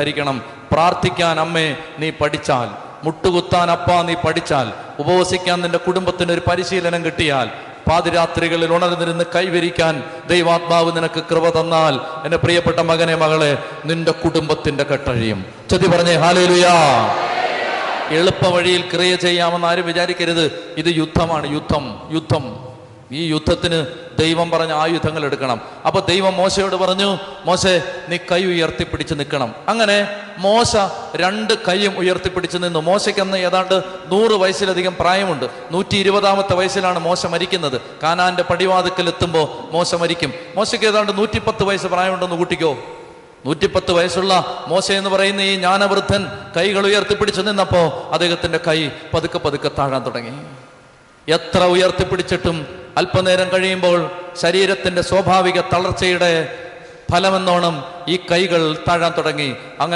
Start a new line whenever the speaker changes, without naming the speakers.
ധരിക്കണം. പ്രാർത്ഥിക്കാൻ അമ്മേ നീ പഠിച്ചാൽ, മുട്ടുകുത്താൻ അപ്പാ നീ പഠിച്ചാൽ, ഉപവസിക്കാൻ നിന്റെ കുടുംബത്തിന് ഒരു പരിശീലനം കിട്ടിയാൽ, പാതിരാത്രികളിൽ ഉണർന്നിരുന്ന് കൈവരിക്കാൻ ദൈവാത്മാവ് നിനക്ക് കൃപ തന്നാൽ, എന്റെ പ്രിയപ്പെട്ട മകനെ മകളെ, നിന്റെ കുടുംബത്തിന്റെ കെട്ടഴിയും. ചൊല്ലി പറഞ്ഞേ ഹല്ലേലൂയാ. എളുപ്പ വഴിയിൽ ക്രിയ ചെയ്യാമെന്ന് ആരും വിചാരിക്കരുത്. ഇത് യുദ്ധമാണ്. യുദ്ധം. ഈ യുദ്ധത്തിന് ദൈവം പറഞ്ഞ ആയുധങ്ങൾ എടുക്കണം. അപ്പൊ ദൈവം മോശയോട് പറഞ്ഞു, മോശെ നീ കൈ ഉയർത്തിപ്പിടിച്ച് നിൽക്കണം. അങ്ങനെ മോശ 2 കൈയും ഉയർത്തിപ്പിടിച്ച് നിന്നു. മോശയ്ക്ക് അന്ന് ഏതാണ്ട് 100 വയസ്സിലധികം പ്രായമുണ്ട്. 120ാമത്തെ വയസ്സിലാണ് മോശ മരിക്കുന്നത്. കാനാന്റെ പടിവാതിക്കൽ എത്തുമ്പോൾ മോശ മരിക്കും. മോശയ്ക്ക് ഏതാണ്ട് 110 വയസ്സ് പ്രായമുണ്ടെന്ന് കൂട്ടിക്കോ. 110 വയസ്സുള്ള മോശ എന്ന് പറയുന്ന ഈ ജ്ഞാനവൃദ്ധൻ കൈകൾ ഉയർത്തിപ്പിടിച്ച് നിന്നപ്പോ അദ്ദേഹത്തിന്റെ കൈ പതുക്കെ പതുക്കെ താഴാൻ തുടങ്ങി. എത്ര ഉയർത്തിപ്പിടിച്ചിട്ടും അല്പനേരം കഴിയുമ്പോൾ ശരീരത്തിന്റെ സ്വാഭാവിക തളർച്ചയുടെ ഫലമെന്നോണം ഈ കൈകൾ താഴാൻ തുടങ്ങി. അങ്ങനെ